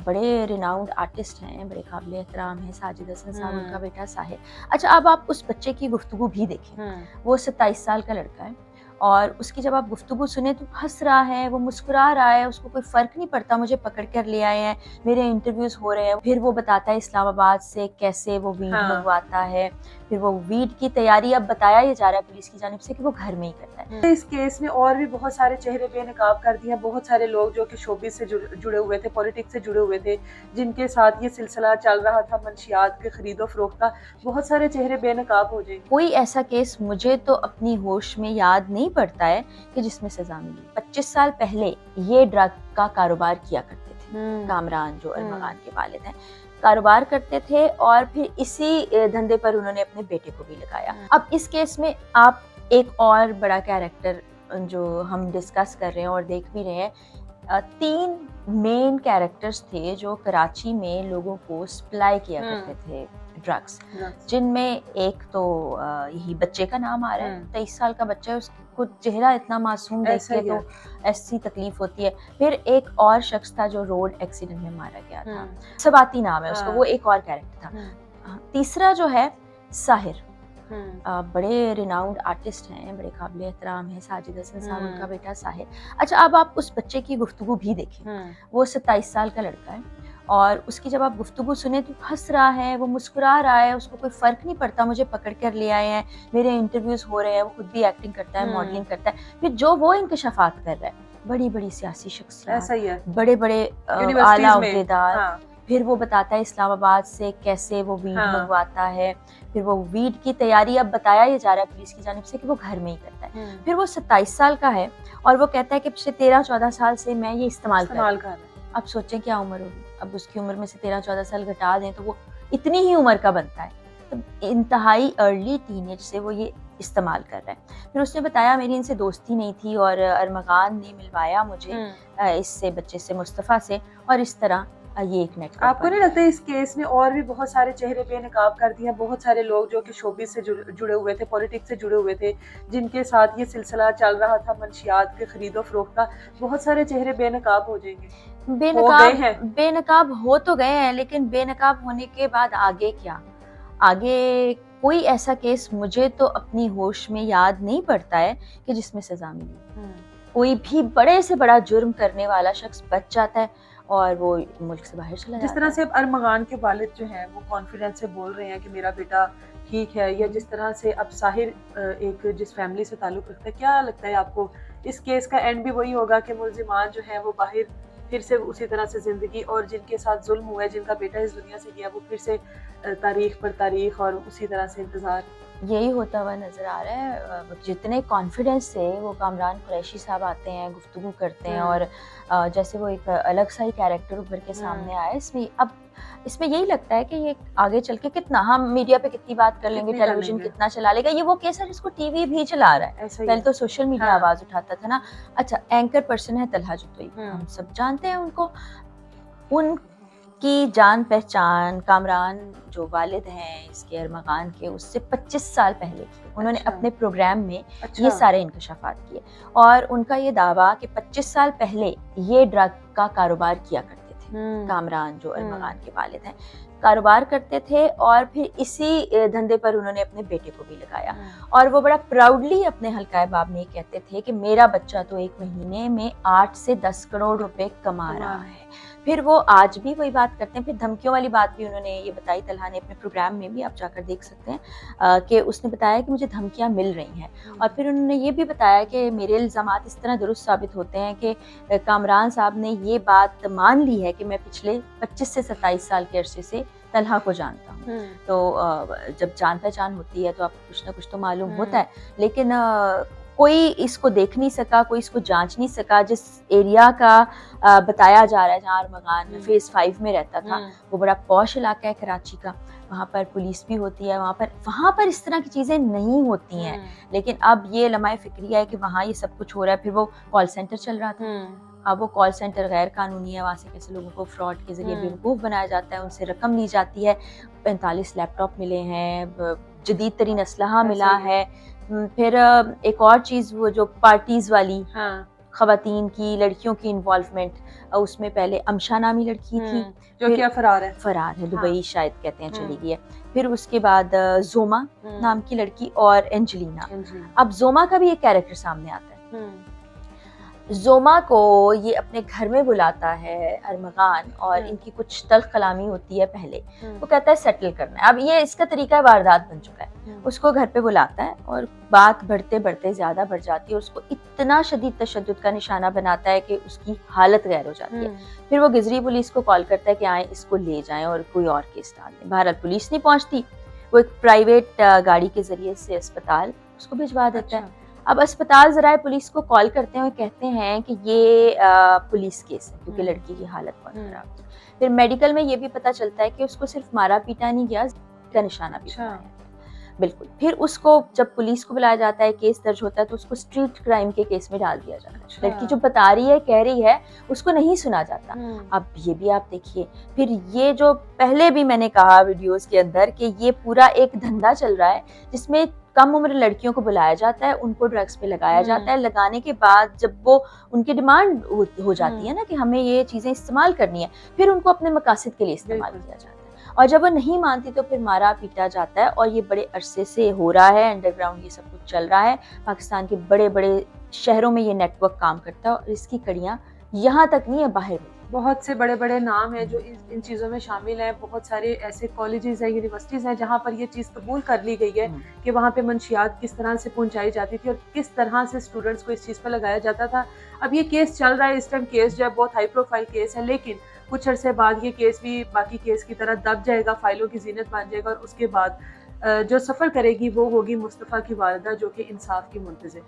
बड़े renowned artist हैं, बड़े काबिल एहतराम हैं, साजिद हसन साहब उनका बेटा साहिर। अच्छा, अब आप उस बच्चे की गुफ्तगू भी देखें, वो 27 साल का लड़का है और उसकी जब आप गुफ्तगू सुने तो हंस रहा है, वो मुस्कुरा रहा है, उसको कोई फ़र्क नहीं पड़ता मुझे पकड़ कर ले आए हैं, मेरे इंटरव्यूज़ हो रहे हैं। फिर वो बताता है इस्लामाबाद से कैसे वो वीड मंगवाता है, फिर वो वीड की तैयारी अब बताया ये जा रहा है पुलिस की जानिब से कि वो घर में ही करता है। इस केस में और भी बहुत सारे चेहरे बेनकाब कर दिए, बहुत सारे लोग जो कि शोबिस से जुड़े हुए थे, पॉलिटिक्स से जुड़े हुए थे, जिनके साथ ये सिलसिला चल रहा था मंशियात के खरीदो फरोख्त का, बहुत सारे चेहरे बेनकाब हो जाएंगे। कोई ऐसा केस मुझे तो अपनी होश में याद नहीं पड़ता है कि जिसमें सजा मिली। 25 साल पहले ये ड्रग का कारोबार किया करते थे कामरान, जो अरमगान के वालिद हैं, कारोबार करते थे और फिर इसी धंधे पर उन्होंने अपने बेटे को भी लगाया। अब इस केस में आप एक और बड़ा कैरेक्टर जो हम डिस्कस कर रहे हैं और देख भी रहे हैं, 3 मेन कैरेक्टर्स थे जो कराची में लोगों को सप्लाई किया करते थे ड्रग्स, जिनमें एक तो यही बच्चे का नाम आ रहा है, 23 साल का बच्चा है, उसको चेहरा इतना मासूम देख के तो ऐसी तकलीफ होती है। फिर एक और शख्स था जो रोड एक्सीडेंट में मारा गया था, सबाती नाम है उसका, वो एक और कैरेक्टर था। तीसरा जो है साहिर, बड़े रिनाउंड आर्टिस्ट हैं, बड़े काबिल एहतराम हैं, साजिद हसन साहब उनका बेटा साहिर। अच्छा, अब आप उस बच्चे की गुफ्तगू भी देखें, वो 27 साल का लड़का है और उसकी जब आप गुफ्तगू सुने तो हंस रहा है, वो मुस्कुरा रहा है, उसको कोई फ़र्क नहीं पड़ता मुझे पकड़ कर ले आए हैं, मेरे इंटरव्यूज़ हो रहे हैं, वो खुद भी एक्टिंग करता है, मॉडलिंग करता है। फिर जो वो इंकशाफात कर रहा है, बड़ी बड़ी सियासी शख्सियत, बड़े बड़े आला ओहदेदार, फिर वो बताता है इस्लामाबाद से कैसे वो वीड मंगवाता है, फिर वो वीड की तैयारी अब बताया ये जा रहा है पुलिस की जानिब से कि वो घर में ही करता है। फिर वो 27 साल का है और वो कहता है कि पिछले 13-14 साल से मैं ये इस्तेमाल कर रहा हूं। अब सोचें क्या उम्र होगी, अब उसकी उम्र में से 13-14 साल घटा दें तो वो इतनी ही उम्र का बनता है, तो इंतहाई अर्ली टीनेज से वो ये इस्तेमाल कर रहा है। फिर उसने बताया मेरी इनसे दोस्ती नहीं थी और अरमगान ने मिलवाया मुझे इससे बच्चे से, मुस्तफ़ा से, और इस तरह ये एक नेटवर्क। आपको नहीं लगता इस केस में और भी बहुत सारे चेहरे बेनकाब कर दिए, बहुत सारे लोग जो कि शोबिस से जुड़े हुए थे, पॉलिटिक्स से जुड़े हुए थे, जिनके साथ ये सिलसिला चल रहा था मंशियात के खरीदो फरोख्त का, बहुत सारे चेहरे बेनकाब हो जाएंगे? बेनकाब हो तो गए हैं, लेकिन बेनकाब होने के बाद आगे क्या? आगे कोई ऐसा केस मुझे तो अपनी होश में याद नहीं पड़ता है कि जिसमें सजा मिली। कोई भी बड़े से बड़ा जुर्म करने वाला शख्स बच जाता है और वो मुल्क से बाहर चला जाता है। जिस तरह से अब अरमगान के वालिद जो हैं वो कॉन्फिडेंस से बोल रहे हैं कि मेरा बेटा ठीक है, या जिस तरह से अब साहिर एक जिस फैमिली से ताल्लुक़ रखता है, क्या लगता है आपको इस केस का एंड भी वही होगा कि मुल्ज़िमान जो हैं वो बाहर फिर से उसी तरह से ज़िंदगी, और जिनके साथ जुल्म हुआ है, जिनका बेटा इस दुनिया से गया, वो फिर से तारीख पर तारीख और उसी तरह से इंतज़ार? यही होता हुआ नज़र आ रहा है। जितने कॉन्फिडेंस से वो कामरान कुरैशी साहब आते हैं, गुफ्तगू करते हैं और जैसे वो एक अलग सा ही कैरेक्टर उभर के सामने आया, इसमें यही लगता है कि ये आगे चल के कितना, हम मीडिया पे कितनी बात कर लेंगे, टेलीविजन कितना चला लेगा। ये वो केस है जिसको टीवी भी चला रहा है, पहले तो सोशल मीडिया आवाज़ उठाता था ना। अच्छा, एंकर पर्सन है तलहा जुत्तोई, हम सब जानते हैं उनको, उनकी जान पहचान कामरान जो वालिद हैं इसके अरमगान के, उससे 25 साल पहले की उन्होंने अपने प्रोग्राम में ये सारे इंकशाफात किए और उनका ये दावा कि 25 साल पहले ये ड्रग का कारोबार किया करते थे कामरान, जो अरमगान के वालिद हैं, कारोबार करते थे और फिर इसी धंधे पर उन्होंने अपने बेटे को भी लगाया। और वो बड़ा प्राउडली अपने हल्काए बाब में कहते थे कि मेरा बच्चा तो एक महीने में 8 से 10 करोड़ रुपए कमा रहा है। फिर वो आज भी वही बात करते हैं। फिर धमकियों वाली बात भी उन्होंने ये बताई, तलहा ने अपने प्रोग्राम में भी, आप जाकर देख सकते हैं कि उसने बताया कि मुझे धमकियां मिल रही हैं। और फिर उन्होंने ये भी बताया कि मेरे इल्ज़ामात इस तरह दुरुस्त साबित होते हैं कि कामरान साहब ने ये बात मान ली है कि मैं पिछले 25 से 27 साल के अरसे से तलहा को जानता हूँ। तो जब जान पहचान होती है तो आपको कुछ ना कुछ तो मालूम होता है, लेकिन कोई इसको देख नहीं सका, कोई इसको जांच नहीं सका। जिस एरिया का बताया जा रहा है जहाँ अरमगान फेज़ 5 में रहता था, वो बड़ा पॉश इलाका है कराची का, वहाँ पर पुलिस भी होती है, वहाँ पर इस तरह की चीज़ें नहीं होती हैं। लेकिन अब ये लम्हा फ़िक्रिया है कि वहाँ ये सब कुछ हो रहा है। फिर वो कॉल सेंटर चल रहा था, अब वो कॉल सेंटर गैर कानूनी है, वहाँ से कैसे लोगों को फ्रॉड के जरिए बेवकूफ़ बनाया जाता है, उनसे रकम ली जाती है। 45 लैपटॉप मिले हैं, जदीद तरीन असलहा मिला है। फिर एक और चीज़, वो जो पार्टीज़ वाली خواتین کی لڑکیوں کی انوالومنٹ، اس میں پہلے امشا نامی لڑکی تھی جو کیا فرار ہے، دبئی شاید کہتے ہیں چلی گئی ہے. پھر اس کے بعد زوما نام کی لڑکی اور اینجلینا. اب زوما کا بھی ایک کیریکٹر سامنے آتا ہے. زوما کو یہ اپنے گھر میں بلاتا ہے ارمغان، اور ان کی کچھ تلخ کلامی ہوتی ہے پہلے. وہ کہتا ہے سیٹل کرنا ہے. اب یہ اس کا طریقہ واردات بن چکا ہے. اس کو گھر پہ بلاتا ہے اور بات بڑھتے بڑھتے زیادہ بڑھ جاتی ہے. اس کو اتنا شدید تشدد کا نشانہ بناتا ہے کہ اس کی حالت غیر ہو جاتی ہے. پھر وہ گزری پولیس کو کال کرتا ہے کہ آئیں اس کو لے جائیں اور کوئی اور کیس ڈال دیں. بہرحال پولیس نہیں پہنچتی. وہ ایک پرائیویٹ گاڑی کے ذریعے سے اسپتال اس کو بھجوا دیتا ہے. اب اسپتال ذرائع پولیس کو کال کرتے ہیں اور کہتے ہیں کہ یہ پولیس کیس ہے کیونکہ لڑکی کی حالت بہت خراب تھی. پھر میڈیکل میں یہ بھی پتہ چلتا ہے کہ اس کو صرف مارا پیٹا نہیں گیا کا نشانہ بھی بنایا گیا. بالکل. پھر اس کو جب پولیس کو بلایا جاتا ہے، کیس درج ہوتا ہے، تو اس کو اسٹریٹ کرائم کے کیس میں ڈال دیا جاتا ہے. لڑکی جو بتا رہی ہے، کہہ رہی ہے، اس کو نہیں سنا جاتا. اب یہ بھی آپ دیکھیے. پھر یہ جو پہلے بھی میں نے کہا ویڈیوز کے اندر کہ یہ پورا ایک دھندا چل رہا ہے جس میں کم عمر لڑکیوں کو بلایا جاتا ہے، ان کو ڈرگس پہ لگایا جاتا ہے. لگانے کے بعد جب وہ ان کی ڈیمانڈ ہو جاتی ہے نا کہ ہمیں یہ چیزیں استعمال کرنی ہے، پھر ان کو اپنے مقاصد کے لیے استعمال کیا جاتا ہے. اور جب وہ نہیں مانتی تو پھر مارا پیٹا جاتا ہے. اور یہ بڑے عرصے سے ہو رہا ہے، انڈر گراؤنڈ یہ سب کچھ چل رہا ہے. پاکستان کے بڑے بڑے شہروں میں یہ نیٹ ورک کام کرتا ہے اور اس کی کڑیاں یہاں تک نہیں ہے، باہر بھی. بہت سے بڑے بڑے نام ہیں جو ان چیزوں میں شامل ہیں. بہت سارے ایسے کالجز ہیں، یونیورسٹیز ہیں جہاں پر یہ چیز قبول کر لی گئی ہے کہ وہاں پہ منشیات کس طرح سے پہنچائی جاتی تھی اور کس طرح سے اسٹوڈنٹس کو اس چیز پہ لگایا جاتا تھا. اب یہ کیس چل رہا ہے اس ٹائم. کیس جو ہے بہت ہائی پروفائل کیس ہے، لیکن کچھ عرصے بعد یہ کیس بھی باقی کیس کی طرح دب جائے گا، فائلوں کی زینت بن جائے گا. اور اس کے بعد جو سفر کرے گی وہ ہوگی مصطفیٰ کی والدہ، جو کہ انصاف کی منتظر.